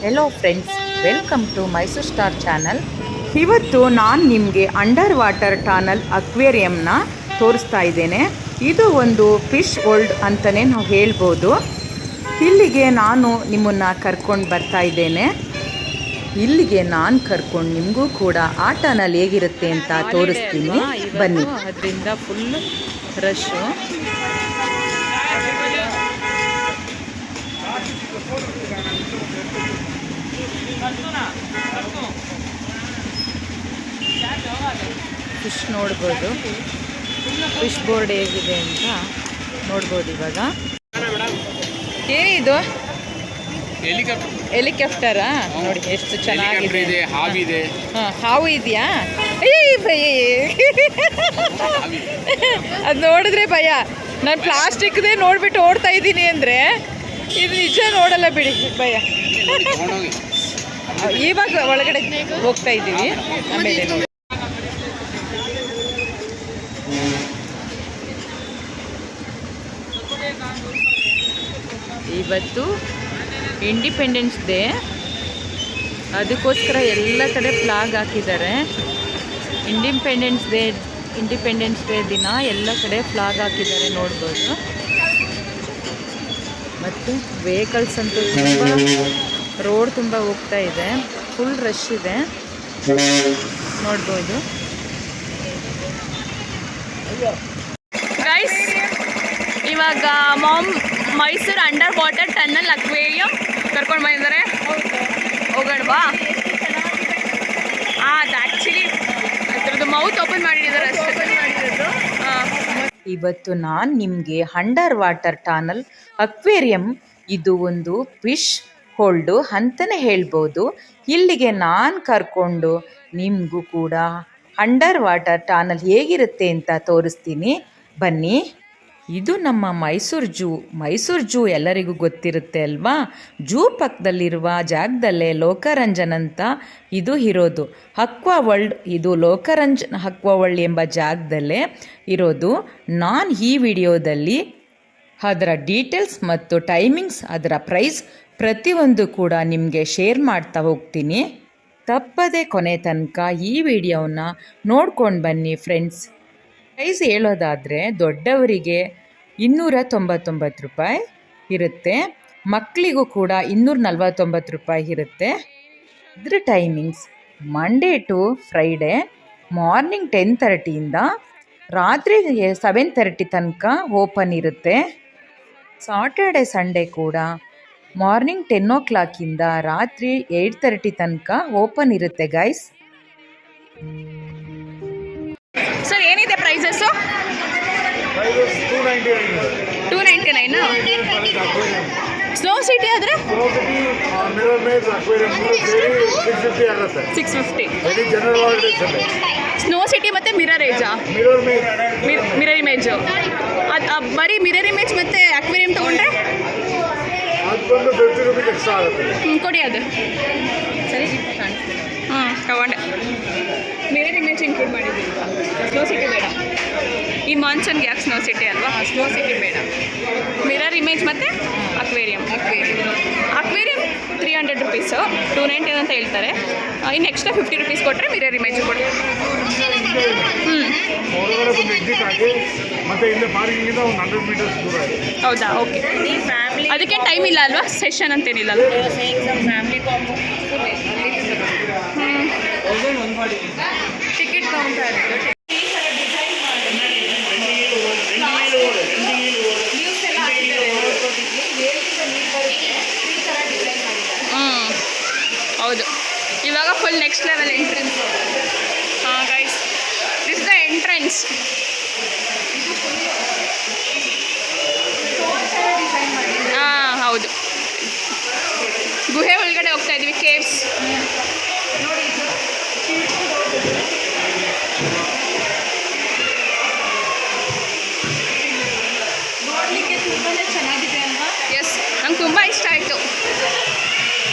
Hello friends, welcome to Mysuru star channel. ಇವತ್ತು ನಾನು ನಿಮಗೆ ಅಂಡರ್ ವಾಟರ್ ಟನಲ್ ಅಕ್ವೇರಿಯಂನ ತೋರಿಸ್ತಾ ಇದ್ದೇನೆ. ಇದು ಒಂದು ಫಿಶ್ ವರ್ಲ್ಡ್ ಅಂತಲೇ ನಾವು ಹೇಳ್ಬೋದು. ಇಲ್ಲಿಗೆ ನಾನು ನಿಮ್ಮನ್ನು ಕರ್ಕೊಂಡು ಬರ್ತಾ ಇದ್ದೇನೆ. ಇಲ್ಲಿಗೆ ನಾನು ಕರ್ಕೊಂಡು ನಿಮಗೂ ಕೂಡ ಆ ಟನಲ್ ಹೇಗಿರುತ್ತೆ ಅಂತ ತೋರಿಸ್ತೀನಿ, ಬನ್ನಿ. ಅದರಿಂದ ಫುಲ್ ರಶ್ಶು. ಫಿಶ್ ನೋಡ್ಬೋದು, ಫಿಶ್ ಬೋರ್ಡ್ ಹೇಗಿದೆ ಅಂತ ನೋಡ್ಬೋದು. ಇವಾಗ ಏನಿದು ಹೆಲಿಕಾಪ್ಟರಾ? ನೋಡಿ ಎಷ್ಟು ಚೆನ್ನಾಗಿದೆ. ಹಾವು ಇದೆಯಾ? ಅದು ನೋಡಿದ್ರೆ ಭಯ. ನಾನು ಪ್ಲಾಸ್ಟಿಕ್ದೇ ನೋಡ್ಬಿಟ್ಟು ಓಡ್ತಾ ಇದ್ದೀನಿ ಅಂದರೆ ಇದು ನಿಜ ನೋಡಲ್ಲ ಬಿಡಿ, ಭಯ. ಇವಾಗ ಒಳಗಡೆ ಹೋಗ್ತಾ ಇದ್ದೀವಿ. ಆಮೇಲೆ ಇವತ್ತು ಇಂಡಿಪೆಂಡೆನ್ಸ್ ಡೇ, ಅದಕ್ಕೋಸ್ಕರ ಎಲ್ಲ ಕಡೆ ಫ್ಲಾಗ್ ಹಾಕಿದ್ದಾರೆ. ಇಂಡಿಪೆಂಡೆನ್ಸ್ ಡೇ ದಿನ ಎಲ್ಲ ಕಡೆ ಫ್ಲಾಗ್ ಹಾಕಿದ್ದಾರೆ, ನೋಡ್ಬೋದು. ಮತ್ತು ವೆಹಿಕಲ್ಸ್ ಅಂತೂ ತುಂಬ, ರೋಡ್ ತುಂಬ ಹೋಗ್ತಾ ಇದೆ, ಫುಲ್ ರಶ್ ಇದೆ, ನೋಡ್ಬೋದು. ಗೈಸ್, ಇವಾಗ Mysuru under water tunnel aquarium ಕರ್ಕೊಂಡು ಬಂದಿದ್ದಾರೆ. ಹೋಗೋಣವಾ? ಅದು ಆ್ಯಕ್ಚುಲಿ ಅದ್ರದ್ದು ಮೌತ್ ಓಪನ್ ಮಾಡಿದ್ದಾರೆ ಅಷ್ಟೇ. ಇವತ್ತು ನಾನು ನಿಮಗೆ ಅಂಡರ್ ವಾಟರ್ ಟನಲ್ ಅಕ್ವೇರಿಯಂ, ಇದು ಒಂದು ಫಿಶ್ ಹೋಲ್ಡು ಅಂತಲೇ ಹೇಳ್ಬೋದು. ಇಲ್ಲಿಗೆ ನಾನು ಕರ್ಕೊಂಡು ನಿಮಗೂ ಕೂಡ ಅಂಡರ್ ವಾಟರ್ ಟನಲ್ ಹೇಗಿರುತ್ತೆ ಅಂತ ತೋರಿಸ್ತೀನಿ, ಬನ್ನಿ. ಇದು ನಮ್ಮ ಮೈಸೂರು ಝೂ ಎಲ್ಲರಿಗೂ ಗೊತ್ತಿರುತ್ತೆ ಅಲ್ವಾ? ಝೂ ಪಕ್ಕದಲ್ಲಿರುವ ಜಾಗದಲ್ಲೇ ಲೋಕರಂಜನ್ ಅಂತ ಇದು ಇರೋದು. ಅಕ್ವಾ ವರ್ಲ್ಡ್, ಇದು ಲೋಕರಂಜನ್ ಅಕ್ವಾ ವರ್ಲ್ಡ್ ಎಂಬ ಜಾಗದಲ್ಲೇ ಇರೋದು. ನಾನು ಈ ವಿಡಿಯೋದಲ್ಲಿ ಅದರ ಡೀಟೇಲ್ಸ್ ಮತ್ತು ಟೈಮಿಂಗ್ಸ್, ಅದರ ಪ್ರೈಸ್ ಪ್ರತಿಯೊಂದು ಕೂಡ ನಿಮಗೆ ಶೇರ್ ಮಾಡ್ತಾ ಹೋಗ್ತೀನಿ. ತಪ್ಪದೆ ಕೊನೆ ತನಕ ಈ ವಿಡಿಯೋನ ನೋಡ್ಕೊಂಡು ಬನ್ನಿ ಫ್ರೆಂಡ್ಸ್. ಪ್ರೈಸ್ ಹೇಳೋದಾದರೆ ದೊಡ್ಡವರಿಗೆ 299 ರೂಪಾಯಿ ಇರುತ್ತೆ, ಮಕ್ಕಳಿಗೂ ಕೂಡ 249 ರೂಪಾಯಿ ಇರುತ್ತೆ. ಇದ್ರ timings Monday to Friday morning 10:30ಇಂದ ರಾತ್ರಿ 7:30 ತನಕ ಓಪನ್ ಇರುತ್ತೆ. ಸಾಟರ್ಡೆ ಸಂಡೇ ಕೂಡ ಮಾರ್ನಿಂಗ್ 10 o'clockಯಿಂದ ರಾತ್ರಿ 8:30 ತನಕ ಓಪನ್ ಇರುತ್ತೆ ಗೈಸ್. ಸರ್, ಏನಿದೆ ಪ್ರೈಸಸ್ಸು? 299. ಸ್ನೋ ಸಿಟಿ ಆದರೆ 650. ಸ್ನೋ ಸಿಟಿ ಮತ್ತು ಮಿರರ್ ಇಮೇಜು. ಅದು ಬರೀ ಮಿರರ್ ಇಮೇಜ್ ಮತ್ತು ಅಕ್ವೇರಿಯಂ ತೊಗೊಂಡ್ರೆ ಕೊಡಿ. ಅದು ಸರಿ, ತಗೊಂಡೆ. ಮಿರರ್ ಇಮೇಜ್ ಇನ್ಕ್ಲೂಡ್ ಮಾಡಿದ್ದೀವಿ. ಸ್ನೋ ಸಿಟಿ ಬೇಡ, ಈ ಮಾನ್ಸೂನ್ಗೆ. ಯಾಕೆ ಸ್ನೋ ಸಿಟಿ ಅಲ್ವಾ? ಸ್ನೋ ಸಿಟಿ ಬೇಡ. ಮಿರರ್ ಇಮೇಜ್ ಮತ್ತು ಅಕ್ವೇರಿಯಂ 300 ರುಪೀಸು, 299 ಅಂತ ಹೇಳ್ತಾರೆ. ಇನ್ನು ಎಕ್ಸ್ಟ್ರಾ 50 ರುಪೀಸ್ ಕೊಟ್ಟರೆ ಮಿರರ್ ಇಮೇಜ್ ಕೊಡಿ. ಹೌದಾ? ಓಕೆ. ಅದಕ್ಕೆ ಟೈಮ್ ಇಲ್ಲ ಅಲ್ವಾ? ಸೆಷನ್ ಅಂತೇನಿಲ್ಲ ಅಲ್ವಾ? Ticket counter. ಹೌದು, ಇವಾಗ full next level entrance. Guys, this the entrance. ಹೌದು, ಗುಹೆ ಒಳಗಡೆ ಹೋಗ್ತಾ ಇದೀವಿ. ಕೇವ್ಸ್ ನೋಡಲಿಕ್ಕೆ ತುಂಬಾ ಚೆನ್ನಾಗಿದೆ ಅಲ್ವಾ? ಎಸ್, ನಂಗೆ ತುಂಬ ಇಷ್ಟ ಆಯಿತು.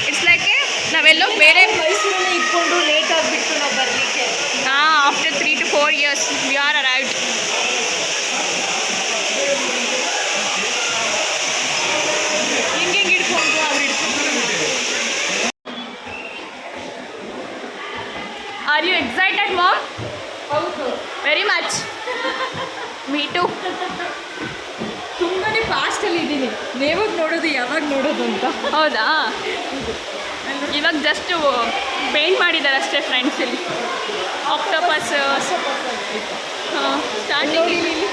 ಇಟ್ಸ್ ಲೈಕ್ ನಾವೆಲ್ಲೋ ಬೇರೆ ಮೈಸೂರಲ್ಲಿ ಇಟ್ಕೊಂಡು ಲೇಟ್ ಆಗಿಬಿಟ್ಟು ನಾವು ಬರಲಿಕ್ಕೆ. After 3 to 4 years we are arrived. ಹಿಂಗೆ ಹಿಡ್ಕೊಂಡು ಅವ್ರು ಹಿಡ್ಕೊಂಡು ಆರ್ ಯು ಎಕ್ಸೈಟೆಡ್ ಮಾಮ್? ಹೌದು, ವೆರಿ ಮಚ್. Me too. ತುಂಬಾ ಫಾಸ್ಟಲ್ಲಿ ಇದ್ದೀನಿ. ಯಾವಾಗ ನೋಡೋದು ಅಂತ. ಹೌದಾ? ಇವಾಗ ಜಸ್ಟ್ ಪೇಂಟ್ ಮಾಡಿದ್ದಾರೆ ಅಷ್ಟೇ ಫ್ರೆಂಡ್ಸ್. ಇಲ್ಲಿ ಆಕ್ಟೋಪಸ್ ಸ್ಟಾರ್ಟಿಂಗ್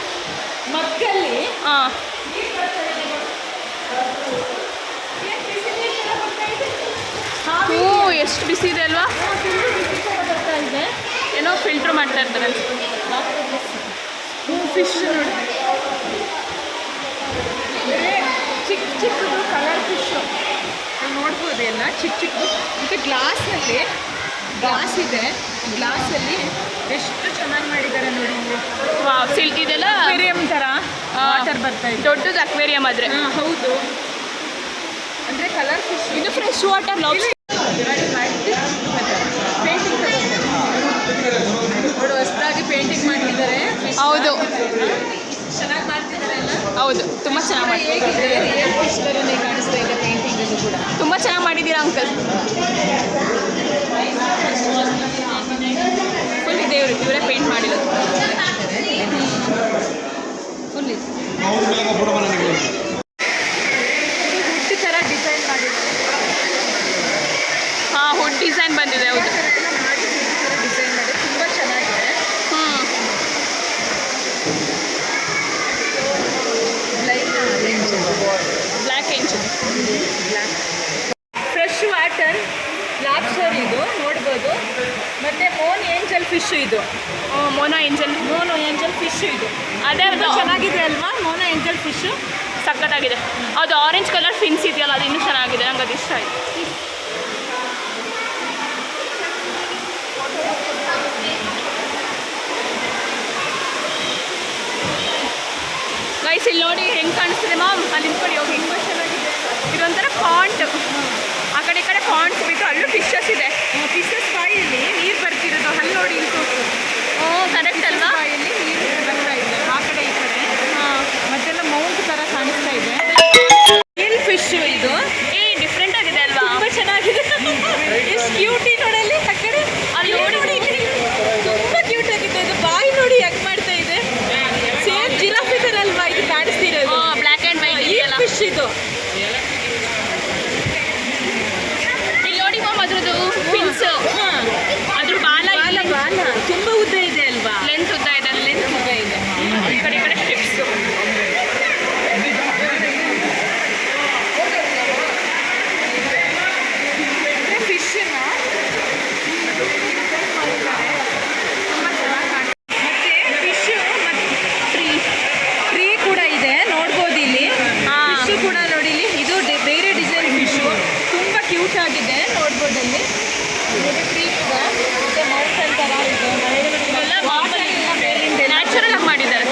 ಮಕ್ಕಲ್ಲಿ ಹಾಂ. ಹ್ಞೂ, ಎಷ್ಟು ಬಿಸಿ ಇದೆ ಅಲ್ವಾ? ಬರ್ತಾ ಇದೆ. ಏನೋ ಫಿಲ್ಟ್ರ್ ಮಾಡ್ತಾ ಇರ್ತಾರೆ. ಫಿಶ್ ನೋಡಿ, ಚಿಕ್ಕ ಚಿಕ್ಕದು ಕಲರ್ ಫಿಶ್ಶು ನಾವು ನೋಡ್ಬೋದು. ಎಲ್ಲ ಚಿಕ್ಕ ಚಿಕ್ಕದು. ಮತ್ತು ಗ್ಲಾಸ್ ಇದೆ. ಗ್ಲಾಸಲ್ಲಿ ಎಷ್ಟು ಚೆನ್ನಾಗಿ ಮಾಡಿದ್ದಾರೆ ನೋಡಿ. ಇದೆಲ್ಲ ಅಕ್ವೇರಿಯಂ ಥರ ವಾಟರ್ ಬರ್ತಾ ಇದೆ. ದೊಡ್ಡದು ಅಕ್ವೇರಿಯಂ ಆದರೆ. ಹೌದು, ಅಂದರೆ ಕಲರ್ ಫಿಶ್. ಇದು ಫ್ರೆಶ್ ವಾಟರ್ ಲಾಬ್ಸ್ಟರ್. ಪೇಂಟಿಂಗ್ ನೋಡು, ಹೊಸದಾಗಿ ಪೇಂಟಿಂಗ್ ಮಾಡಿದ್ದಾರೆ. ಹೌದು, ಚೆನ್ನಾಗಿ ಮಾಡ್ತಿದ್ದಾರೆ ಅಲ್ಲ. ಹೌದು, ತುಂಬ ಚೆನ್ನಾಗಿ ಮಾಡಿ. ಹೇಗಿದೆ, ರಿಯಲ್ ಫಿಶ್ ಥರನೇ ಕಾಣಿಸ್ತಾ ಇದೆ ಪೇಂಟಿಂಗಲ್ಲೂ ಕೂಡ. ತುಂಬ ಚೆನ್ನಾಗಿ ಮಾಡಿದ್ದೀರಾ ಅಂಕಲ್. ಫುಲ್ ಇದೆ ಇವರೇ ಪೇಂಟ್ ಮಾಡಿರೋದು. ಫುಲ್ ಇದೆ. ಹುಟ್ಟು ಥರ ಡಿಸೈನ್ ಮಾಡಿದ್ದಾರೆ. ಹಾಂ, ಹುಡ್ ಡಿಸೈನ್ ಬಂದಿದೆ. ಹೌದು, ಡಿಸೈನ್ ಮಾಡಿ ತುಂಬ ಚೆನ್ನಾಗಿದೆ. Black angel. Fresh water lobster ಇದು ನೋಡ್ಬೋದು. ಮತ್ತು ಮೋನ್ ಏಂಜಲ್ ಫಿಶ್ ಇದು. ಮೋನೋ ಏಂಜಲ್ ಫಿಶ್ ಇದು. ಅದೇ ಅದು ಚೆನ್ನಾಗಿದೆ ಅಲ್ವಾ? ಮೋನೋ ಏಂಜಲ್ ಫಿಶು ಸಖತ್ತಾಗಿದೆ. ಅದು ಆರೆಂಜ್ ಕಲರ್ ಫಿನ್ಸ್ ಇದೆಯಲ್ಲ, ಅದು ಇನ್ನೂ ಚೆನ್ನಾಗಿದೆ. ನಂಗೆ ಅದು ಇಷ್ಟ ಆಯಿತು. ಗೈಸ್, ಇಲ್ಲಿ ನೋಡಿ ಹೆಂಗೆ ಕಾಣಿಸ್ತಿದೆ ಮಾಮ್. ಅಲ್ಲಿ ನಿಂತ್ಕೊಂಡು ಹೋಗಿ. ತುಂಬ ಚೆನ್ನಾಗಿದೆ. ಇದೊಂಥರ ಪಾಂಟ್. ಆ ಕಡೆ ಈ ಕಡೆ ಪಾಂಟ್ಸ್ ಬಿಟ್ಟು ಅಲ್ಲೂ ಫಿಶಸ್ ಇದೆ. ಫಿಶಸ್ ಬಾಯಲ್ಲಿ ನೀರು ಬರ್ತಿರೋದು. ಅಲ್ಲಿ ನೋಡಿ, ಇಲ್ಲಿ ಕರೆಕ್ಟ್ ಅಲ್ವಾ? ಬಾಯಲ್ಲಿ ನೀರು ಬರ್ತಾ ಇದೆ ಆ ಕಡೆ ಈ ಕಡೆ. ಮತ್ತೆಲ್ಲ ಮೌಂಟ್ ಥರ ಕಾಣಿಸ್ತಾ ಇದೆ. ರಿಯಲ್ ಫಿಶ್ ಇದು. ಡಿಫ್ರೆಂಟ್ ಆಗಿದೆ ಅಲ್ವಾ? ತುಂಬ ಚೆನ್ನಾಗಿದೆ. ಎಷ್ಟು ಕ್ಯೂಟಿ ನೋಡಲ್ಲಿ ಆ ಕಡೆ. ಅಲ್ಲಿ ನೋಡಿ, ತುಂಬ ಕ್ಯೂಟ್ ಆಗಿದೆ. ಇದು ಬಾಯಿ ನೋಡಿ ಯಾಕೆ ಮಾಡ್ತಾ ಇದೆ. ಸೇಮ್ ಜಿರಾಫಿ ಥರ ಅಲ್ವಾ ಇದು ಕಾಣಿಸ್ತಿರೋದು? ಬ್ಲ್ಯಾಕ್ ಆ್ಯಂಡ್ ವೈಟ್ ಫಿಶ್ ಇದು. ಇಲ್ಲಿ ನೋಡಿ ಮಾಮ್, ಅದ್ರದ್ದು ಫಿನ್ಸ್, ಅದ್ರ ಬಾಲ ತುಂಬ ಉದ್ದ ಇದೆ ಅಲ್ವಾ? ಲೆಂತ್ ಉದ್ದ ಇದೆ. ಲೆಂತ್ ಉದ್ದ ಇದೆ. ಈ ಕಡೆ ಈ ಕಡೆ ಸ್ಟಿಪ್ಸು. ಫಿಶನ್ನ ತುಂಬ ಚೆನ್ನಾಗಿ ಕಾಣಿಸ್ತಾ. ಮತ್ತೆ ಫಿಶು ಮತ್ತು ಟ್ರೀ ಕೂಡ ಇದೆ ನೋಡ್ಬೋದು ಇಲ್ಲಿ. ಫಿಶು ಕೂಡ ನೋಡಿ ಇಲ್ಲಿ. ಇದು ಬೇರೆ ಡಿಸೈನ್ ಫಿಶು. ತುಂಬ ಕ್ಯೂಟ್ ಆಗಿದೆ ನೋಡ್ಬೋದು ಅಲ್ಲಿ. ಟ್ರೀ ಕೂಡ ಮತ್ತೆ ಮೌಂಟೇನ್ ಥರ ಇದೆ. ಇವೆಲ್ಲ ನ್ಯಾಚುರಲ್ ಆಗಿ ಮಾಡಿದ್ದಾರೆ.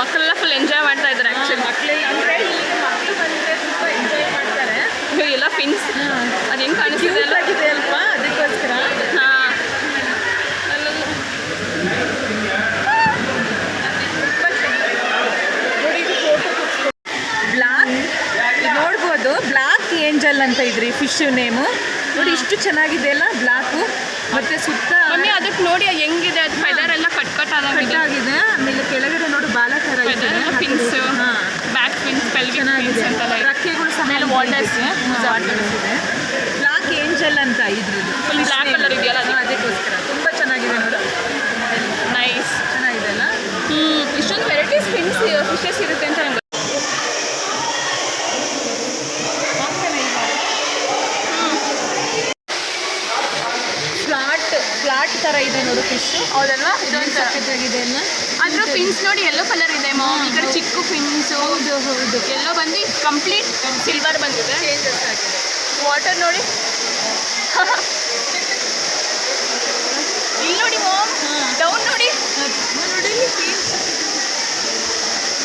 ಮಕ್ಕಳೆಲ್ಲ ಫುಲ್ ಎಂಜಾಯ್ ಮಾಡ್ತಾ ಇದ್ದಾರೆ ಆ್ಯಕ್ಚುಲಿ. ಮಕ್ಕಳೆಲ್ಲ ಅಂದರೆ ಇಲ್ಲಿ ಮಕ್ಕಳು ಬಂದರೆ ತುಂಬ ಎಂಜಾಯ್ ಮಾಡ್ತಾರೆ. ಎಲ್ಲ ಫಿನ್ಸ್ ಅದು ಹೆಂಗೆ ಕಾಣಿಸ್ತಿದೆ ಅಲ್ಲ? ಆಗಿದೆ ಅಲ್ವಾ? ಅದಕ್ಕೋಸ್ಕರ. ಹಾಂ, ನೋಡಿ, ಇದು ಫೋಟೋ ಬ್ಲಾಕ್ ನೋಡ್ಬೋದು. ಬ್ಲಾಕ್ ಏಂಜಲ್ ಅಂತ ಇದ್ರಿ ಫಿಶ್ ನೇಮು. ನೋಡಿ ಇಷ್ಟು ಚೆನ್ನಾಗಿದೆ ಅಲ್ಲ ಬ್ಲಾಕು. ಮತ್ತೆ ಸುತ್ತ ಮಮ್ಮಿ ಅದಕ್ಕೆ ನೋಡಿ ಹೆಂಗಿದೆ. ಅದು ಫೆದರ್ ಎಲ್ಲ ಕಟ್ ಆಗಿದೆ. ಆಮೇಲೆ ಕೆಳಗಡೆ ನೋಡಿ ಬಾಲ ಥರ ಇದೆ. ಫಿನ್ಸ್, ಬ್ಯಾಕ್ ಫಿನ್ಸ್, ಪೆಲ್ವಿಕ್ ಚೆನ್ನಾಗಿದೆ. ಅಂತೆಲ್ಲ ಇದೆ. ರೆಕ್ಕೆಗಳು ಸಹ ವಾಟರ್ಸ್ ಇದೆ. ಬ್ಲಾಕ್ ಏಂಜಲ್ ಅಂತ ಇದ್ರದ್ದು. ಫುಲ್ ಬ್ಲ್ಯಾಕ್ ಕಲರ್ ಇದೆಯಲ್ಲ ಅದು. ಅದಕ್ಕೋಸ್ಕರ ತುಂಬ ಚೆನ್ನಾಗಿದೆ ನೋಡು. ನೈಸ್. ಚೆನ್ನಾಗಿದೆ ಅಲ್ಲ? ಇಷ್ಟೊಂದು ವೆರೈಟೀಸ್ ಫಿಶಸ್ ಇರುತ್ತೆ ಅಂತ ನಂಗೆ. ಫ್ಲಾಟ್ ಥರ ಇದೆ ನೋಡು ಫಿಶ್. ಹೌದಲ್ವಾ? ಇದೊಂದು ಸಖತ್ತಾಗಿದೆ ಅಲ್ಲ? ಅದ್ರ ಫಿನ್ಸ್ ನೋಡಿ, ಎಲ್ಲೋ ಕಲರ್ ಇದೆ ಮಾಮ್. ಈ ಕಡೆ ಚಿಕ್ಕ ಫಿನ್ಸು. ಹೌದು. ಎಲ್ಲೋ ಬಂದು ಕಂಪ್ಲೀಟ್ ಸಿಲ್ವರ್ ಬಂದಿದೆ. ಚೇಂಜಸ್ ಆಗಿದೆ. ವಾಟರ್ ನೋಡಿ. ಇಲ್ಲಿ ನೋಡಿ ಮಾಮ್, ಡೌನ್ ನೋಡಿ. ನೋಡಿ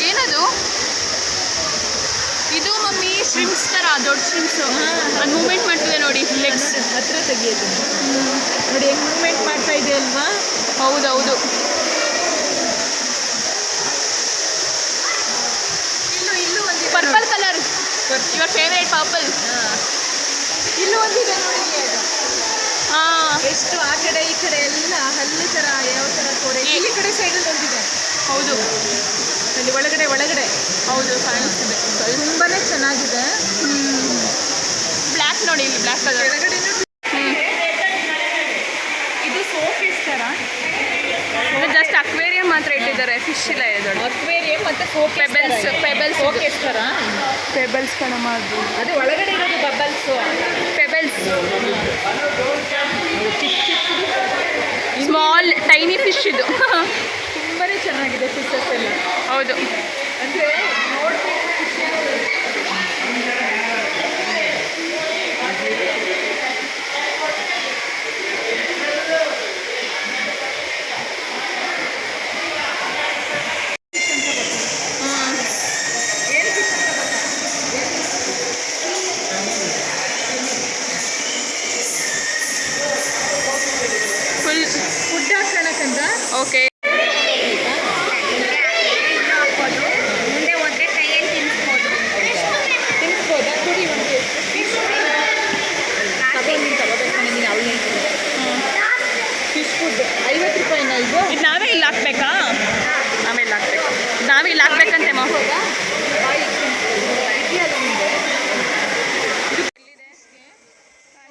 ಏನದು? ಇದು ಮಮ್ಮಿ ಸ್ಟ್ರಿಮ್ಸ್ ಥರ ದೊಡ್ಡ ಸ್ಟ್ರಿಮ್ಸು ಅದು ಮೂಮೆಂಟ್ ಮಾಡ್ತಿದೆ ನೋಡಿ ಲೆಗ್ಸ್ ಹತ್ರ ತೆಗಿಯೋದು ನೋಡಿ ಹೆಂಗ್ ಮೂವ್ಮೆಂಟ್ ಮಾಡ್ತಾ ಇದೆ ಅಲ್ವಾ. ಹೌದೌದು. ಇಲ್ಲೂ ಒಂದಿದೆ purple colour your favourite purple. ಇಲ್ಲೂ ಒಂದಿದೆ ನೋಡಿ ಅದು. ಎಷ್ಟು ಆ ಕಡೆ ಈ ಕಡೆ ಎಲ್ಲ ಹಲ್ಲು ಥರ ಯಾವ ಥರ ಕೋರೆ ಈ ಕಡೆ ಸೈಡಲ್ಲಿ ಒಂದಿದೆ. ಹೌದು ಅಲ್ಲಿ ಒಳಗಡೆ ಹೌದು ಕಾಣಿಸ್ತಿದೆ. ತುಂಬಾನೇ ಚೆನ್ನಾಗಿದೆ. ಬ್ಲ್ಯಾಕ್ ನೋಡಿ ಇಲ್ಲಿ ಬ್ಲ್ಯಾಕ್ ಕಲರ್ ಕೆಳಗಡೆ ಇದು ಸೋಫಿಸ್ ಥರ. ಜಸ್ಟ್ ಅಕ್ವೇರಿಯಂ ಮಾತ್ರ ಇಟ್ಟಿದ್ದಾರೆ, ಫಿಶ್ ಇಲ್ಲ ಇದೆ. ಅಕ್ವೇರಿಯಂ ಮತ್ತೆ ಪೆಬಲ್ಸ್ ಸೋಫಿಸ್ ಥರ. ಪೆಬಲ್ಸ್ ಕಣಮ್ಮ ಅದು. ಅದೇ ಒಳಗಡೆ ಇರೋದು bubbles. Pebbles small tiny fish ಇದು. ತುಂಬಾನೇ ಚೆನ್ನಾಗಿದೆ ಫಿಶಸ್ ಎಲ್ಲ. ಹೌದು ಅಂದರೆ ನೋಡಬೇಕು ಫುಲ್ ಫುಡ್ ಹಾಕೋಣಕ್ಕಂತ. ಓಕೆ. ತಿನ್ನಿಸ್ಬೋದಾ? ಕುಡಿ ಒಂದು ಫಿಶ್ ಫುಡ್ 50 ರೂಪಾಯಿನ ಇದು? ಇದು ನಾವೇ ಇಲ್ಲಿ ಹಾಕ್ಬೇಕಾ? ನಾವೇ ಇಲ್ಲಿ ಹಾಕ್ಬೇಕಂತೆ ಮಾ.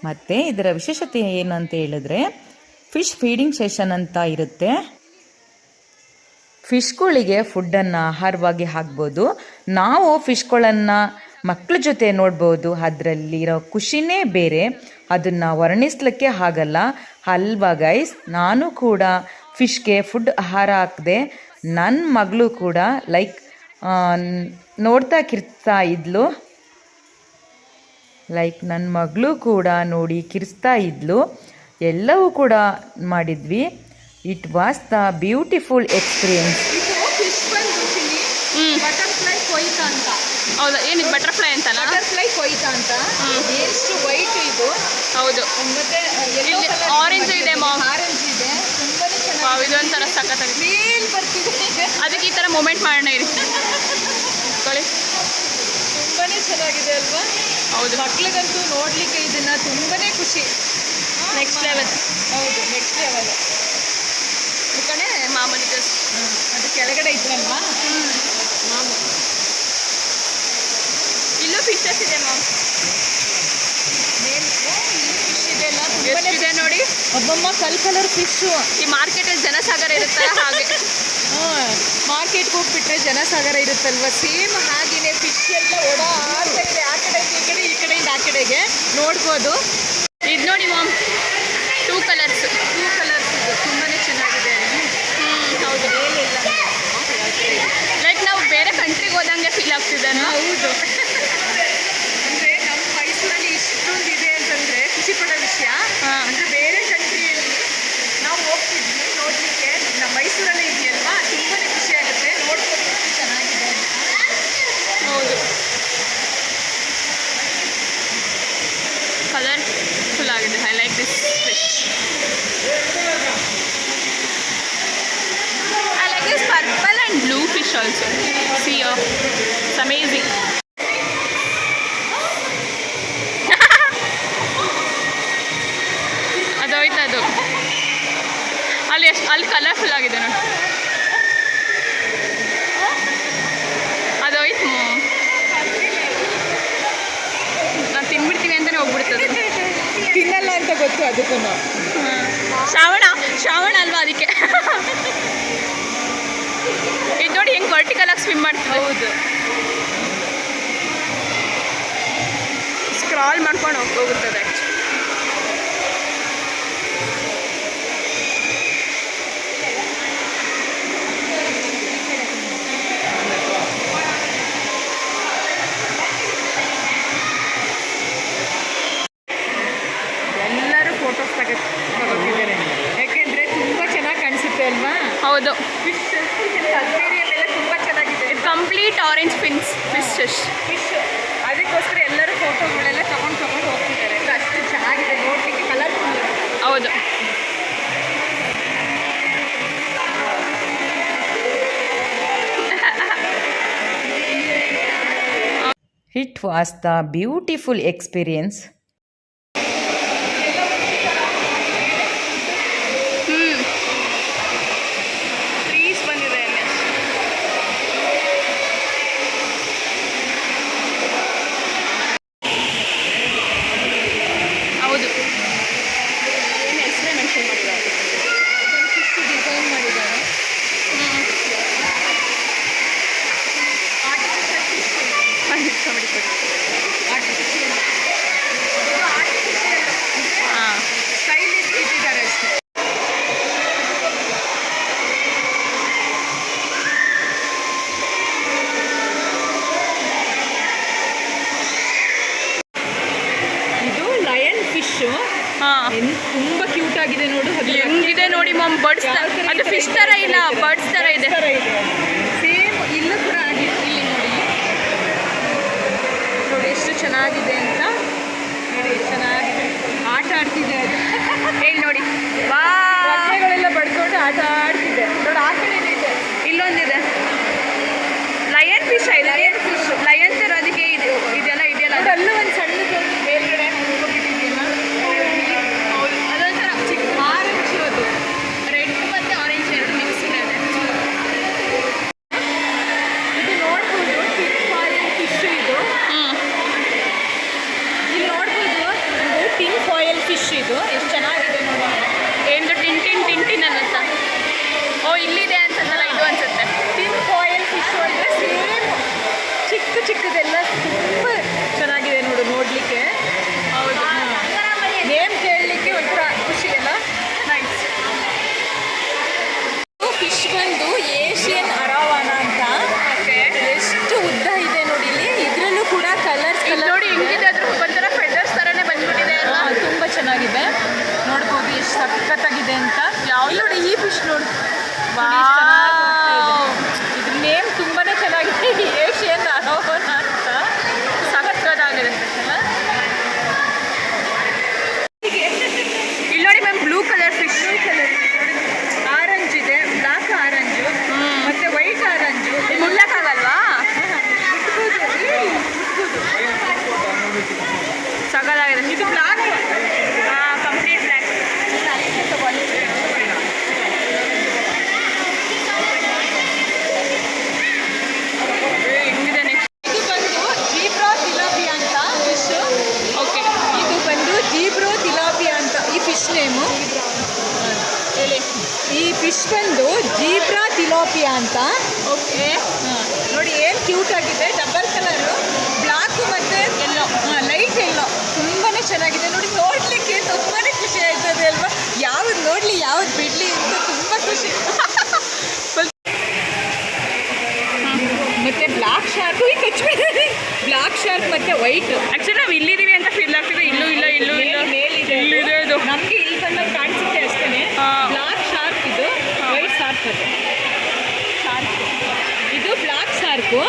ಮತ್ತು ಇದರ ವಿಶೇಷತೆ ಏನು ಅಂತ ಹೇಳಿದ್ರೆ ಫಿಶ್ ಫೀಡಿಂಗ್ ಸೆಷನ್ ಅಂತ ಇರುತ್ತೆ. ಫಿಶ್ಗಳಿಗೆ ಫುಡ್ಡನ್ನು ಆಹಾರವಾಗಿ ಹಾಕ್ಬೋದು. ನಾವು ಫಿಶ್ಗಳನ್ನು ಮಕ್ಕಳ ಜೊತೆ ನೋಡ್ಬೋದು. ಅದರಲ್ಲಿರೋ ಖುಷಿನೇ ಬೇರೆ, ಅದನ್ನು ವರ್ಣಿಸ್ಲಿಕ್ಕೆ ಆಗಲ್ಲ ಅಲ್ವಾ ಗೈಸ್. ನಾನು ಕೂಡ ಫಿಶ್ಗೆ ಫುಡ್ ಆಹಾರ ಹಾಕಿದೆ. ನನ್ನ ಮಗಳು ಕೂಡ ನೋಡ್ತಾ ಕಿರ್ತಾ ಇದ್ಲು. ನನ್ನ ಮಗಳು ಕೂಡ ನೋಡಿ ಕಿರಿಸ್ತಾ ಇದ್ಲು. ಎಲ್ಲವೂ ಕೂಡ ಮಾಡಿದ್ವಿ. It was the beautiful experience. Butterfly ಕೊಯ್ತಾ ಅಂತ. ಹೌದಾ? ಏನಿದು ಬಟರ್ಫ್ಲೈ ಅಂತಲ್ಲ? ಬಟರ್ಫ್ಲೈ ಕೊಯ್ತಾ ಅಂತ. ಎಷ್ಟು ವೈಟ್ ಇದು. ಹೌದು. ಮತ್ತೆ ಇಲ್ಲಿ ಆರೆಂಜ್ ಇದೆ ಮಾಮ್. ಆರೆಂಜ್ ಇದೆ. ತುಂಬಾನೇ ಚೆನ್ನಾಗಿ ಇದೊಂಥರ ಸಖತ್ತಾಗಿದೆ. ಮೇಲ್ ಬರ್ತಿದೆ. ಅದಕ್ಕೆ ಈ ಥರ ಮೂಮೆಂಟ್ ಮಾಡೋಣ ಇರಿ. ತೊಳಿ. ತುಂಬಾನೇ ಚೆನ್ನಾಗಿದೆ ಅಲ್ವಾ? ಹೌದು. ಮಕ್ಳಿಗಂತೂ ನೋಡ್ಲಿಕ್ಕೆ ಇದನ್ನ ತುಂಬಾನೇ ಖುಷಿ. Next level. ಹೌದು, ನೆಕ್ಸ್ಟ್ ಲೆವೆಲ್. ಈ ಕಡೆ ಮಾಮೂಲಿ ಜಸ್ಟ್ ಅದು ಕೆಳಗಡೆ ಇದ್ರಲ್ವಾ ಮಾಮೂಲಿ. ಇಲ್ಲೂ ಫಿಶಸ್ ಇದೆ ಮಾಮ್. ಫಿಶ್ ಇದೆ ಅಲ್ಲ, ಎಷ್ಟಿದೆ ನೋಡಿ. ಒಬ್ಬಮ್ಮ ಕಲರ್ ಫಿಶು. ಈ ಮಾರ್ಕೆಟಲ್ಲಿ ಜನಸಾಗರ ಇರುತ್ತೆ ಹಾಗೆ. ಮಾರ್ಕೆಟ್ಗೆ ಹೋಗ್ಬಿಟ್ರೆ ಜನಸಾಗರ ಇರುತ್ತಲ್ವ, ಸೇಮ್ ಹಾಗೇನೆ ಫಿಶ್ ಎಲ್ಲ ಓಡಾಡ್ತಾ ಇದೆ. ಆ ಕಡೆಯಿಂದ ಈ ಕಡೆ, ಈ ಕಡೆಯಿಂದ ಆ ಕಡೆಗೆ ನೋಡ್ಬೋದು. ಇದು ನೋಡಿ ಮಾಮ್, 2 ಕಲರ್ಸ್ ಇದು ತುಂಬಾನೇ ಚೆನ್ನಾಗಿದೆ. ಹೌದು. ಲೈಕ್ ನಾವು ಬೇರೆ ಕಂಟ್ರಿಗೆ ಹೋದಂಗೆ ಫೀಲ್ ಆಗ್ತಿದೆ. ಹೌದು. ಅಂದರೆ ನಮ್ಮ ಮೈಸೂರಲ್ಲಿ ಇಷ್ಟೊಂದು ಇದೆ ಅಂತಂದರೆ ಖುಷಿ ಪಡೋ ವಿಷಯ. ಅಂದರೆ ಬೇರೆ ಕಂಟ್ರಿಯಲ್ಲಿ ನಾವು ಹೋಗ್ತಿದ್ವಿ ನೋಡಲಿಕ್ಕೆ, ನಮ್ಮ ಮೈಸೂರಲ್ಲೇ ಇದೆಯಲ್ವಾ, ತುಂಬಾನೇ ಖುಷಿ ಆಗುತ್ತೆ ನೋಡ್ಕೊಂಡು ಚೆನ್ನಾಗಿದೆ ಅಂತ. ಹೌದು. ಕಲರ್ಫುಲ್ ಆಗಿದೆ. I like this fish. I like this purple and blue fish also. See, it's amazing. ಅದೋಯ್ತು ಅದು. ಅಲ್ಲಿ ಕಲರ್ಫುಲ್ ಆಗಿದೆ ನೋಡಿ. ಅದೋಯ್ತು. ನಾವು ತಿನ್ಬಿಡ್ತೀವಿ ಅಂತಲೇ ಹೋಗ್ಬಿಡ್ತದೆ. ತಿನ್ನಲ್ಲ ಅಂತ ಗೊತ್ತು ಅದಕ್ಕೂ. ಶ್ರಾವಣ ಅಲ್ವಾ ಅದಕ್ಕೆ. ಇದು ನೋಡಿ ಹೆಂಗೆ ವರ್ಟಿಕಲ್ ಆಗಿ ಸ್ವಿಮ್ ಮಾಡ್ತೀವಿ. ಹೌದು. ಸ್ಕ್ರಾಲ್ ಮಾಡ್ಕೊಂಡು ಹೋಗುತ್ತದೆ. ಎಲ್ಲರೂ ಫೋಟೋಸ್ ತಗೋತಿದ್ದಾರೆ, ಯಾಕೆಂದರೆ ತುಂಬ ಚೆನ್ನಾಗಿ ಕಾಣಿಸುತ್ತೆ ಅಲ್ವಾ. ಹೌದು. ಫಿಶ್ ಅಕ್ವೇರಿಯಂ ಎಲ್ಲ ತುಂಬ ಚೆನ್ನಾಗಿದೆ. Complete orange fish. ಫಿಶ್ ಅದಕ್ಕೋಸ್ಕರ ಅದಕ್ಕೋಸ್ಕರ ಎಲ್ಲರೂ ಫೋಟೋಗಳೆಲ್ಲ ತಗೊಂಡು ಹೋಗ್ತಿದ್ದಾರೆ. ಅಷ್ಟು ಚೆನ್ನಾಗಿದೆ ನೋಡಲಿಕ್ಕೆ, ಕಲರ್ಫುಲ್. ಹೌದು. It was the beautiful experience. Trees ಬಂದಿದೆ ಅಲ್ಲಿ. ಹೌದು. ಏನು ಹೆಸರೇ ಮೆನ್ಷನ್ ಮಾಡಿದ್ದಾರೆ. ಡಿಸೈನ್ ಮಾಡಿದ್ದಾರೆ. ಸ್ಟೈಲ್ ಇಟ್ಟಿದ್ದಾರೆ ಅಷ್ಟೇ. ಇದು ಲಯನ್ ಫಿಶ್. ತುಂಬಾ ಕ್ಯೂಟ್ ಆಗಿದೆ ನೋಡು. ಹೆಂಗಿದೆ ನೋಡಿ ಮಮ್. ಬರ್ಡ್ಸ್ ಅದು ಫಿಶ್ ತರ ಇಲ್ಲ, ಬರ್ಡ್ಸ್ ತರ ಇದೆ. ಸೇಮ್ ಇಲ್ಲೂ ಕೂಡ ಆಗಿದೆ. ಇಲ್ಲಿ ನೋಡಿ ಎಷ್ಟು ಚೆನ್ನಾಗಿದೆ ಅಂತ. ನೋಡಿ ಎಷ್ಟು ಚೆನ್ನಾಗಿದೆ, ಆಟ ಆಡ್ತಿದೆ ಅದು. ಹೇಳಿ ನೋಡಿ, ವಾಗಳೆಲ್ಲ ಬಡ್ಕೊಂಡು ಆಟ ಆಡ್ತಿದೆ ನೋಡಿ. ಆ ಕಡೆ ಇದೆ, ಇಲ್ಲೊಂದಿದೆ ಲಯನ್ ಫಿಶ್. ಇದೆ ಲಯನ್ ಫಿಶ್, ಲಯನ್ ತರ. ಅದಕ್ಕೆ ಇದೆಲ್ಲ ಇದೆಯಲ್ಲ, ಅಲ್ಲೂ ಒಂದು ಸಣ್ಣದು ಮೇಲ್ಗಡೆ ಹೋಗ್ಬಿಟ್ಟಿದೆಯಲ್ಲ. ಹೌದು, ಅದೊಂಥರ ಚಿಕ್ಕ ಆರೆಂಜ್. ಅದು ರೆಡ್ ಮತ್ತು ಆರೆಂಜ್ ಎರಡು ಮಿಕ್ಸ್ ಇದೆ. ಇದು ನೋಡ್ಬೋದು ಟಿನ್ ಫಾಯಿಲ್ ಫಿಶ್. ಇದು ಇಲ್ಲಿ ನೋಡ್ಬೋದು, ಇದು ಟಿನ್ ಫಾಯಿಲ್ ಫಿಶ್. ಇದು ಎಷ್ಟು ಚೆನ್ನಾಗಿದೆ ನೋಡಿ. ಏನು ಟಿನ್ ಅನ್ನುತ್ತಾ? ಓ, ಇಲ್ಲಿದೆ ಅನ್ಸುತ್ತಲ್ಲ, ಇದು ಅನ್ಸುತ್ತೆ. ಟಿನ್ ಫಾಯಿಲ್ ಫಿಶ್ ಅಂದರೆ ಸೇಮ್ ಚಿಕ್ಕದೆಲ್ಲ ತುಂಬ ಚೆನ್ನಾಗಿದೆ ನೋಡು ನೋಡಲಿಕ್ಕೆ. ಹೌದು, ನೇಮ್ ಕೇಳಲಿಕ್ಕೆ ಒಂಥರ ಖುಷಿ ಅಲ್ಲ. ನೈಸ್. ಫಿಶ್ ಬಂದು ಏಷಿಯನ್ ಅರಾವಾನ ಅಂತ. ಎಷ್ಟು ಉದ್ದ ಇದೆ ನೋಡಿ ಇಲ್ಲಿ. ಇದರಲ್ಲೂ ಕೂಡ ಕಲರ್ಸ್ ನೋಡಿ ಹೆಂಗಿದೆ. ಅದ್ರ ಒಂಥರ ಫೆದರ್ಸ್ ಥರನೇ ಬಂದ್ಬಿಟ್ಟಿದೆ ಅಲ್ವಾ? ತುಂಬ ಚೆನ್ನಾಗಿದೆ, ನೋಡ್ಬೋದು ಎಷ್ಟು ಸಖತ್ತಾಗಿದೆ ಅಂತ. ಯಾವ ನೋಡಿ ಈ ಫಿಶ್ ನೋಡಿ, ಇದ್ರ ನೇಮ್ ತುಂಬಾ ಚೆನ್ನಾಗಿದೆ, ಏಷಿಯನ್ ಅರಾವಾನ ಅಂತ. ಸಖತ್ತಾಗಿದೆ ಅಲ್ಲ. ಇಲ್ಲಿ ನೋಡಿ ma'am, blue colour fish. Orange ಇದೆ, ಬ್ಲಾಕ್ ಆರೆಂಜು ಮತ್ತೆ ವೈಟ್ ಆರೆಂಜು. ಮುಳ್ಳಕ್ಕಾಗಲ್ವಾ? ಸಗದಾಗಿದೆ. ಇದು ಬ್ಲಾಕ್, ಕಂಪ್ಲೀಟ್ ಬ್ಲಾಕ್. ಹೆಂಗಿದೆ ನೆಕ್ಸ್ಟ್? ಇದು ಬಂದು ಜೀಬ್ರಾ ತಿಲಾಪಿಯಾ ಅಂತ ಫಿಶ್. ಓಕೆ, ಇದು ಬಂದು ಜೀಬ್ರಾ ತಿಲಾಪಿಯಾ ಅಂತ ಈ ಫಿಶ್ ನೇಮು. ಈ ಫಿಶ್ ಬಂದು ಜೀಬ್ರಾ ತಿಲಾಪಿಯಾ ಅಂತ. ಓಕೆ, ನೋಡಿ ಏನು ಕ್ಯೂಟ್ ಆಗಿದೆ. ಡಬಲ್ ಕಲರು, ಬ್ಲಾಕ್ ಮತ್ತು ಎಲ್ಲೋ, ಲೈಟ್ ಎಲ್ಲೋ. ತುಂಬಾ ಚೆನ್ನಾಗಿದೆ ನೋಡಿ. ನೋಡಲಿಕ್ಕೆ ತುಂಬಾ ಖುಷಿ ಆಯ್ತದೆ ಅಲ್ವಾ? ಯಾವ್ದು ನೋಡಲಿ ಯಾವ್ದು ಬಿಡಲಿ ಅಂತ ತುಂಬ ಖುಷಿ. ಮತ್ತೆ ಬ್ಲಾಕ್ ಶಾರ್ಕ್, ಬ್ಲಾಕ್ ಶಾರ್ಕ್ ಮತ್ತೆ ವೈಟ್. ಆ್ಯಕ್ಚುಲಿ ನಾವು ಇಲ್ಲಿದ್ದೀವಿ ಅಂತ ಫೀಲ್ ಆಗ್ತಿದೆ. ಇಲ್ಲೂ ಇಲ್ಲ, ಮೇಲಿದೆ. ಇದು ನಮಗೆ ಇಲ್ಲಿ ಬಂದಾಗ ಕಾಣಿಸುತ್ತೆ ಅಷ್ಟೇ. ಬ್ಲಾಕ್ ಶಾರ್ಕ್, ಇದು ವೈಟ್ ಶಾರ್ಕ್. ಅದು ಶಾರ್ಕ್, ಇದು ಬ್ಲಾಕ್ ಶಾರ್ಕು.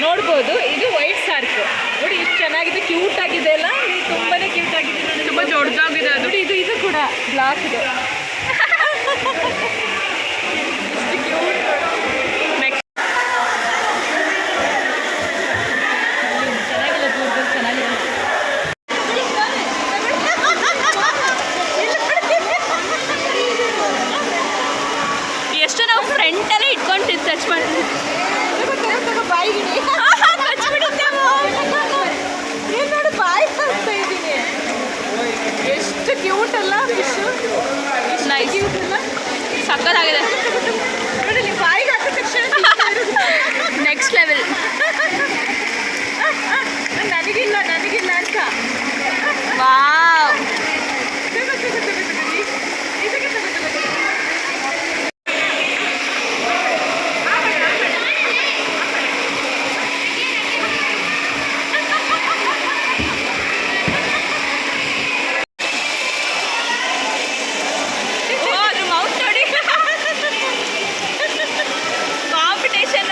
ನೋಡ್ಬೋದು, ಇದು ವೈಟ್ ಶಾರ್ಕ್. ನೋಡಿ ಇಷ್ಟು ಚೆನ್ನಾಗಿದೆ, ಕ್ಯೂಟ್ ಆಗಿದೆ ಅಲ್ಲ? ತುಂಬಾ ಕ್ಯೂಟ್ ಆಗಿದೆ ನೋಡಿ. ತುಂಬ ದೊಡ್ಡದಾಗಿದೆ ಅದು. ಇದು ಕೂಡ ಬ್ಲಾಕ್. ಇದು ಇಷ್ಟು ಕ್ಯೂಟ್. ನೆಕ್ಸ್ಟ್ ಚೆನ್ನಾಗಿಲ್ಲ, ದೂರದಲ್ಲಿ ಚೆನ್ನಾಗಿದೆ. ಎಷ್ಟು ನಾವು ಫ್ರಂಟಲ್ಲೇ ಇಟ್ಕೊಂಡು ಟಚ್ ಮಾಡ್ತೀವಿ. ಬಾಯಿಗೆ ನೋಡು, ಬಾಯಿ ತರ್ತಾ ಇದ್ದೀನಿ. ಎಷ್ಟು ಕ್ಯೂಟ್ ಅಲ್ಲ ಫಿಶ್. ನೈಸ್, ಸಕ್ಕತ್ತಾಗಿದೆ ನೋಡಿ. ನೀವು ಬಾಯಿಗೆ ಹಾಕಿದ ತಕ್ಷಣ ನೆಕ್ಸ್ಟ್ ಲೆವೆಲ್. ನನಗಿಲ್ಲ ಅಂತ. Wow, competition.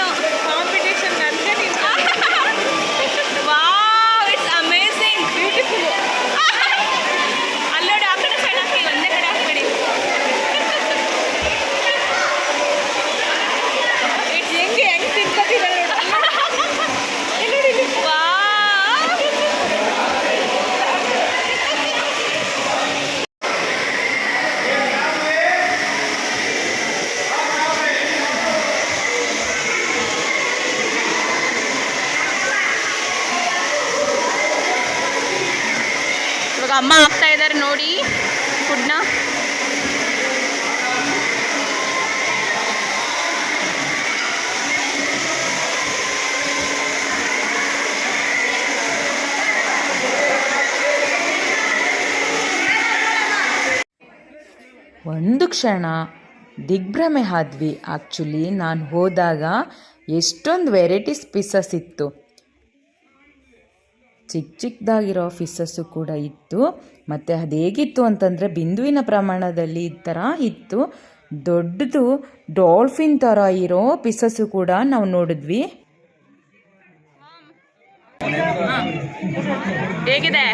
ಇವಾಗ ಅಮ್ಮ ಹಾಕ್ತಾ ಇದ್ದಾರೆ ನೋಡಿ ಫುಡ್ನ. ಒಂದು ಕ್ಷಣ ದಿಗ್ಭ್ರಮೆ ಆದ್ವಿ. ಆ್ಯಕ್ಚುಲಿ ನಾನು ಹೋದಾಗ ಎಷ್ಟೊಂದು ವೆರೈಟೀಸ್ ಪಿಸಸ್ ಇತ್ತು, ಚಿಕ್ಕದಾಗಿರೋ ಫಿಶಸ್ಸು ಕೂಡ ಇತ್ತು. ಮತ್ತು ಅದು ಹೇಗಿತ್ತು ಅಂತಂದರೆ ಬಿಂದುವಿನ ಪ್ರಮಾಣದಲ್ಲಿ ಈ ಥರ ಇತ್ತು. ದೊಡ್ಡದು ಡಾಲ್ಫಿನ್ ಥರ ಇರೋ ಪಿಸಸ್ಸು ಕೂಡ ನಾವು ನೋಡಿದ್ವಿ. ಹೇಗಿದೆ?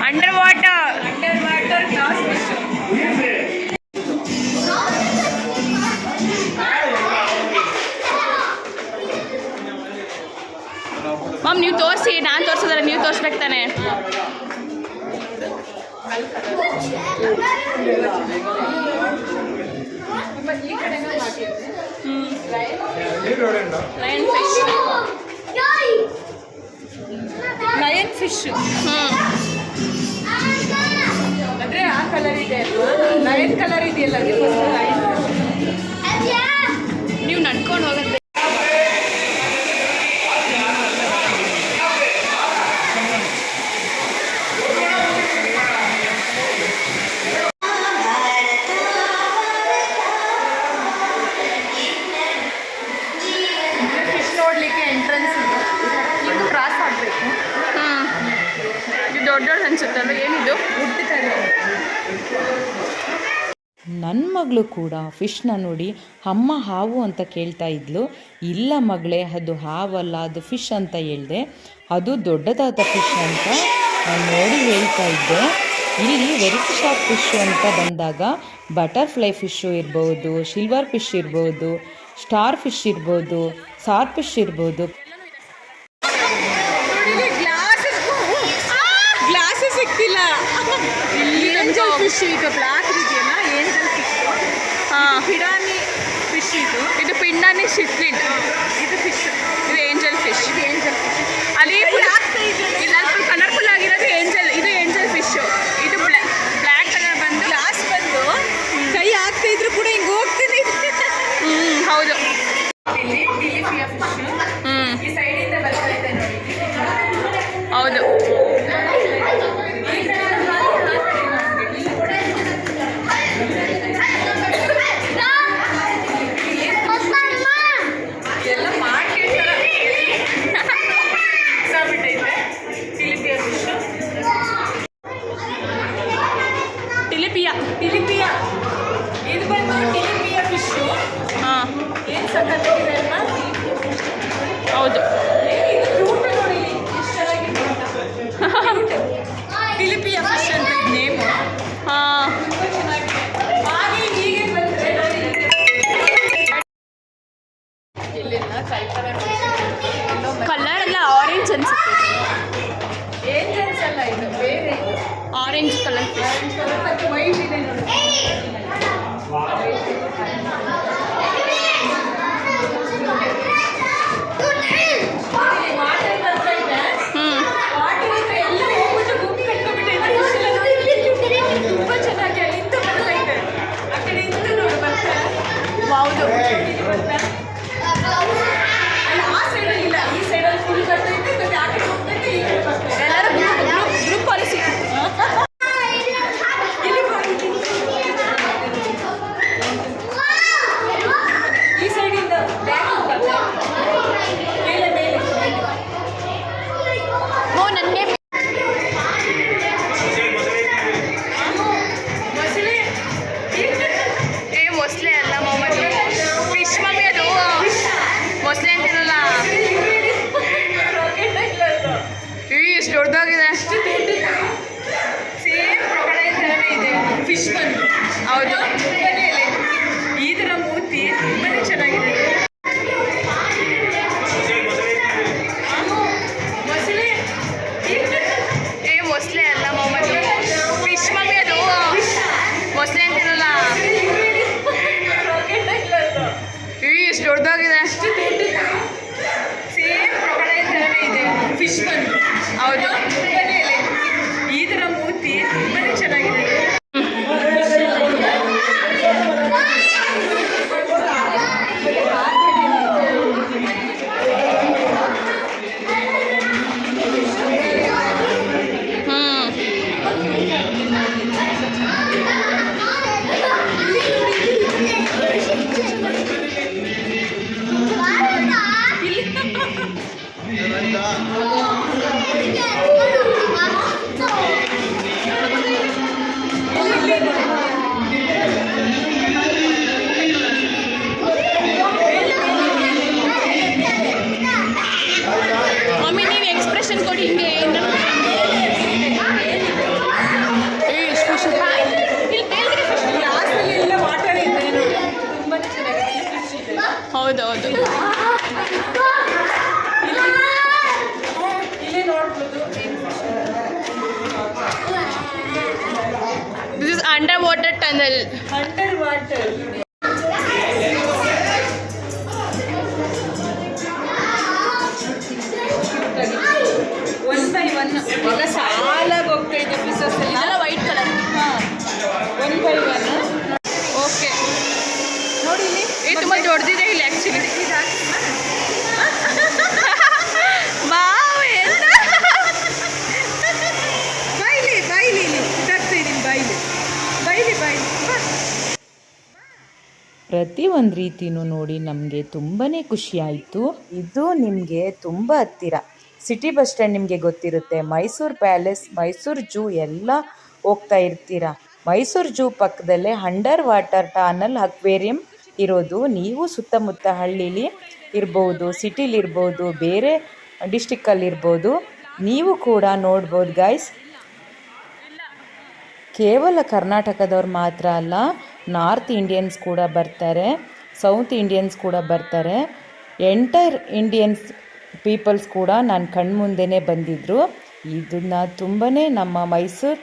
ಅಂಡರ್ ವಾಟರ್ ಮ್ಯಾಮ್, ನೀವು ತೋರಿಸಿ, ನಾನು ತೋರಿಸಿದ್ರೆ ನೀವು ತೋರಿಸ್ಬೇಕು ತಾನೆ. ಲಯನ್ ಫಿಶ್ ಅಂದ್ರೆ ಆ ಕಲರ್ ಇದೆ ಅಲ್ವಾ, ಲಯನ್ ಕಲರ್ ಇದೆಯಲ್ಲ, ನೀವು ನಡ್ಕೊಂಡು ಹೋಗುತ್ತೆ. ದೊಡ್ಡ ಅನ್ಸುತ್ತಲ್ಲ, ಏನಿದು? ನನ್ನ ಮಗಳು ಕೂಡ ಫಿಶ್ನ ನೋಡಿ ಅಮ್ಮ ಹಾವು ಅಂತ ಕೇಳ್ತಾ ಇದ್ಲು. ಇಲ್ಲ ಮಗಳೇ, ಅದು ಹಾವಲ್ಲ, ಅದು ಫಿಶ್ ಅಂತ ಹೇಳಿದೆ. ಅದು ದೊಡ್ಡದಾದ ಫಿಶ್ ಅಂತ ನಾನು ನೋಡಿ ಹೇಳ್ತಾ ಇದ್ದೆ. ಇಲ್ಲಿ ವೆರೈಟಿ ಶಾಪ್ ಫಿಶ್ ಅಂತ ಬಂದಾಗ ಬಟರ್ಫ್ಲೈ ಫಿಶ್ಶು ಇರ್ಬೋದು, ಸಿಲ್ವರ್ ಫಿಶ್ ಇರ್ಬೋದು, ಸ್ಟಾರ್ ಫಿಶ್ ಇರ್ಬೋದು, ಸಾರ್ ಫಿಶ್ ಇರ್ಬೋದು. ಸಿಕ್ತಿಲ್ಲ. ಏಂಜಲ್ ಫಿಶ್ ಇದು ಬ್ಲಾಕ್ ಇದೆಯಲ್ಲ, ಏಂಜಲ್ ಫಿಶ್. ಪಿಡಾನಿ ಫಿಶ್ ಇದು ಪಿಂಡಾನಿ ಸಿಕ್ಲಿಡ್. ಇದು ಫಿಶ್, ಇದು ಏಂಜಲ್ ಫಿಶ್. ಅಲ್ಲಿ ಇಲ್ಲ ಕಲರ್ಫುಲ್ ಆಗಿರೋದು ಏಂಜಲ್, ಇದು ಏಂಜಲ್ ಫಿಶ್. ಇದು ಬ್ಲ್ಯಾಕ್ ಕಲರ್ ಬಂದು ಗ್ಲಾಸ್ ಬಂದು ಕೈ ಹಾಕ್ತಾ ಇದ್ರು ಕೂಡ ಹಿಂಗೆ ಹೋಗ್ತೀನಿ. ಹೌದು. ಹೌದು. ಟಿಲಿಪಿಯಾ ಇದು ಬಂದು ಟಿಲಿಪಿಯಾ ಫಿಶು. ಹಾಂ, ಏನು ಸಕ್ಕತ್ತಾಗಿದೆ ಅಲ್ವಾ? ಹೌದು. ನೋಡಿ ಎಷ್ಟು ಚೆನ್ನಾಗಿದೆ ಟಿಲಿಪಿಯಾ ಫಿಶ್ ಅಂತ ನೇಮು. ಹಾಂ, ತುಂಬ ಚೆನ್ನಾಗಿದೆ. ಹಾಗೆ ಹೀಗೆ ಬಂದರೆ ಇಲ್ಲಿಂದ ಕಲರ್ ಎಲ್ಲ ಆರೆಂಜ್ ಅನ್ಸುತ್ತೆ. ಏಂಜಲ್ಸ್ ಅಲ್ಲ, ಇದು ಬೇರೆ, ಆರೆಂಜ್ ಕಲರ್ ಫಿಶ್. ಮತ್ತು ವೈಟ್ ಇದೆ ನೋಡಿ. ತುಂಬ ಚೆನ್ನಾಗಿ ಅಲ್ಲಿಂದ ಬರ್ತಾ ಇದೆ, ಆ ಕಡೆಯಿಂದ ನೋಡಿ ಬರ್ತಾರೆ. ಹೌದು. ಅಲ್ಲ, ಆ ಸೈಡಲ್ಲಿ ಇಲ್ಲ, ಈ ಸೈಡಲ್ಲಿ ಫುಲ್ ಬರ್ತೈತೆ, ಮತ್ತೆ ಆ ಕಡೆ ಹೋಗ್ತೈತೆ, ಈ ಕಡೆ ಬರ್ತೈತೆ. ಎಲ್ಲರೂ ಗ್ರೂಪ್ ಪಾಲಿಸಿ. ಈ ಸೈಡಿಂದ ಬ್ಯಾಕ್ ಮೇಲೆ ಮೇಲೆ. ಓ, ನನಗೆ ಮೊಸಳೆ ಅಲ್ಲ ಮೊಮ್ಮದು ಫಿಶ್. ಮಮ್ಮಿ ಅದು ಮೊಸಳೆ ಅಂತಿರಲ್ಲ. ಎಷ್ಟು ದೊಡ್ಡದಾಗಿದೆ. ಸೇಮ್ ಕ್ರೊಕೊಡೈಲ್ ಥರನೇ ಇದೆ ಫಿಶ್ ಬಂದು. ಹೌದು, ಈ ಥರ ಮೂತಿ ತುಂಬನೇ ಚೆನ್ನಾಗಿದೆ. ಮೊಸಳೆ ಹೌದು. ಈ ಥರ ಮೂರ್ತಿ ತುಂಬಾನೇ ಚೆನ್ನಾಗಿದೆ. ಮಮ್ಮಿ ನೀವು ಎಕ್ಸ್ಪ್ರೆಷನ್ ಕೊಡಿ ಹಿಂಗೆ. ಹೌದೌದು. This is underwater tunnel. Underwater. One by one ಎಲ್ಲ ಸಾಲಾಗಿ ಹೋಗ್ತಾ ಇದೆ ಪೀಸಸ್ ಇದೆಲ್ಲ white colour. One by one. Okay ನೋಡಿ ಇಲ್ಲಿ ಇದು ತುಂಬ ದೊಡ್ಡದಿದೆ ಇಲ್ಲಿ ಆ್ಯಕ್ಚುಲಿ. ಬಾಯಿಲಿ ಬಾಯಿಲಿ ಇಲ್ಲಿ ಇದಾಗ್ತಾ ಇದ್ದೀನಿ ಬಾಯಿಲಿ ಪ್ರತಿಯೊಂದು ರೀತಿಯೂ ನೋಡಿ ನಮಗೆ ತುಂಬಾ ಖುಷಿಯಾಯಿತು. ಇದು ನಿಮಗೆ ತುಂಬ ಹತ್ತಿರ. ಸಿಟಿ ಬಸ್ ಸ್ಟ್ಯಾಂಡ್ ನಿಮಗೆ ಗೊತ್ತಿರುತ್ತೆ, ಮೈಸೂರು ಪ್ಯಾಲೇಸ್, ಮೈಸೂರು ಜೂ ಎಲ್ಲ ಹೋಗ್ತಾ ಇರ್ತೀರ. ಮೈಸೂರು ಜೂ ಪಕ್ಕದಲ್ಲೇ ಅಂಡರ್ ವಾಟರ್ ಟನಲ್ ಅಕ್ವೇರಿಯಂ ಇರೋದು. ನೀವು ಸುತ್ತಮುತ್ತ ಹಳ್ಳಿಲಿ ಇರ್ಬೋದು, ಸಿಟಿಲಿರ್ಬೋದು, ಬೇರೆ ಡಿಸ್ಟಿಕ್ಕಲ್ಲಿರ್ಬೋದು, ನೀವು ಕೂಡ ನೋಡ್ಬೋದು ಗೈಸ್. ಕೇವಲ ಕರ್ನಾಟಕದವ್ರು ಮಾತ್ರ ಅಲ್ಲ, ನಾರ್ತ್ ಇಂಡಿಯನ್ಸ್ ಕೂಡ ಬರ್ತಾರೆ, ಸೌತ್ ಇಂಡಿಯನ್ಸ್ ಕೂಡ ಬರ್ತಾರೆ, ಎಂಟೈರ್ ಇಂಡಿಯನ್ಸ್ ಪೀಪಲ್ಸ್ ಕೂಡ ನನ್ನ ಕಣ್ಮುಂದೆನೇ ಬಂದಿದ್ದರು. ಇದನ್ನು ತುಂಬಾ ನಮ್ಮ ಮೈಸೂರು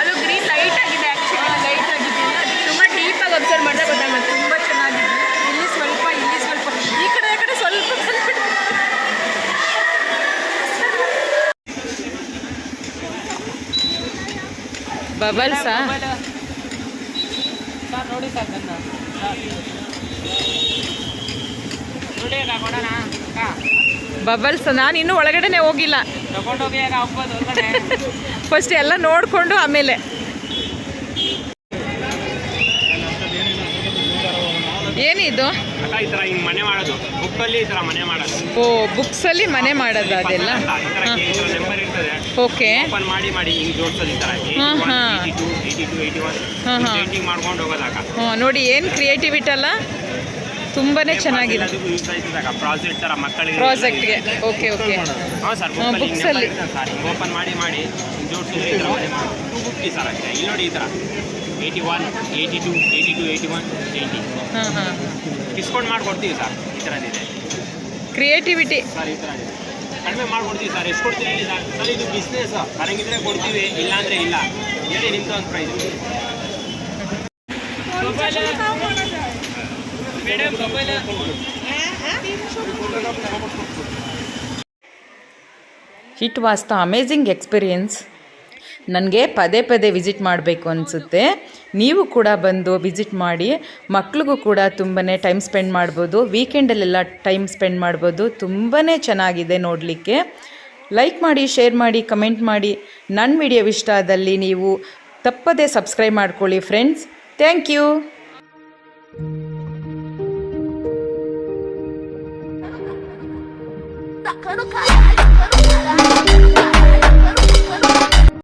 ಅದು ಗ್ರೀನ್ ಲೈಟ್ ಆಗಿದೆ ಆ್ಯಕ್ಚುಲಿ. ಲೈಟ್ ಆಗಿದೆ, ತುಂಬ ಡೀಪಾಗಿ ಅಬ್ಸರ್ವ್ ಮಾಡಿದ್ರೆ ಗೊತ್ತಾಗುತ್ತೆ. ತುಂಬ ಚೆನ್ನಾಗಿದೆ. ಇಲ್ಲಿ ಸ್ವಲ್ಪ ಈ ಕಡೆ ಸ್ವಲ್ಪ ಬಬಲ್ಸಾ ನೋಡಿ ಸರ್ ನನ್ನ ಬಬಲ್ಸ್. ನಾನು ಇನ್ನೂ ಒಳಗಡೆನೆ ಹೋಗಿಲ್ಲ. ತಗೊಂಡೋಗಿ ಹಾಕ್ಬೋದು. ಫಸ್ಟ್ ಎಲ್ಲ ನೋಡಿಕೊಂಡು ಆಮೇಲೆ. ಏನಿದು? ಈ ಥರ ಹಿಂಗೆ ಮನೆ ಮಾಡೋದು, ಬುಕ್ಕಲ್ಲಿ ಈ ಥರ ಮನೆ ಮಾಡೋದು. ಓ, ಬುಕ್ಸಲ್ಲಿ ಮನೆ ಮಾಡೋದು ಅದೆಲ್ಲ. ನಂಬರ್ ಇರ್ತದೆ, ಓಕೆ. ಓಪನ್ ಮಾಡಿ ಹಿಂಗೆ ಜೋಡಿಸೋದು ಈ ಥರ. 82, 81 ಪೇಂಟಿಂಗ್ ಮಾಡ್ಕೊಂಡು ಹೋಗೋದಾಗ. ನೋಡಿ ಏನು ಕ್ರಿಯೇಟಿವಿಟಿ ಅಲ್ಲ, ತುಂಬಾ ಚೆನ್ನಾಗಿದೆ. ಯೂಸ್ ಆಯ್ತದಾಗ ಪ್ರಾಜೆಕ್ಟ್ ಥರ ಮಕ್ಕಳಿಗೆ, ಪ್ರಾಜೆಕ್ಟ್ಗೆ. Okay okay. ಹಾಂ ಸರ್, ಬುಕ್ಸಲ್ಲಿ ಸರ್ ಹಿಂಗೆ ಓಪನ್ ಮಾಡಿ ಜೋಡಿಸಿದ್ರೆ ಈ ಥರ ಮನೆ ಮಾಡಿ 250 ಸರ್ ಆಗಿದೆ. ಇಲ್ಲಿ ನೋಡಿ ಈ ಥರ 81, 82, 81, 80 ಡಿಸ್ಕೌಂಟ್ ಮಾಡಿಕೊಡ್ತೀವಿ ಸರ್. ಈ ಥರದಿದೆ ಕ್ರಿಯೇಟಿವಿಟಿ ಸರ್. ಈ ಥರ ಇದೆ, ಕಡಿಮೆ ಮಾಡಿಕೊಡ್ತೀವಿ ಸರ್. ಎಷ್ಟು ಕೊಡ್ತೀವಿ ಹೇಳಿ ಸರ್? ಸರ್ ಇದು ಬಿಸ್ನೆಸ್, ಬರಂಗಿದ್ರೆ ಕೊಡ್ತೀವಿ, ಇಲ್ಲಾಂದರೆ ಇಲ್ಲ. ಹೇಳಿ ನಿಮ್ದು ಒಂದು price. Madam mobile it was the amazing experience. ನನಗೆ ಪದೇ ಪದೇ ವಿಸಿಟ್ ಮಾಡಬೇಕು ಅನಿಸುತ್ತೆ. ನೀವು ಕೂಡ ಬಂದು ವಿಸಿಟ್ ಮಾಡಿ. ಮಕ್ಳಿಗೂ ಕೂಡ ತುಂಬಾ ಟೈಮ್ ಸ್ಪೆಂಡ್ ಮಾಡ್ಬೋದು, ವೀಕೆಂಡಲ್ಲೆಲ್ಲ ಟೈಮ್ ಸ್ಪೆಂಡ್ ಮಾಡ್ಬೋದು. ತುಂಬಾ ಚೆನ್ನಾಗಿದೆ ನೋಡಲಿಕ್ಕೆ. ಲೈಕ್ ಮಾಡಿ, ಶೇರ್ ಮಾಡಿ, ಕಮೆಂಟ್ ಮಾಡಿ. ನನ್ನ ವಿಡಿಯೋ ಇಷ್ಟ ಆದಲ್ಲಿ ನೀವು ತಪ್ಪದೇ ಸಬ್ಸ್ಕ್ರೈಬ್ ಮಾಡ್ಕೊಳ್ಳಿ ಫ್ರೆಂಡ್ಸ್. Thank you.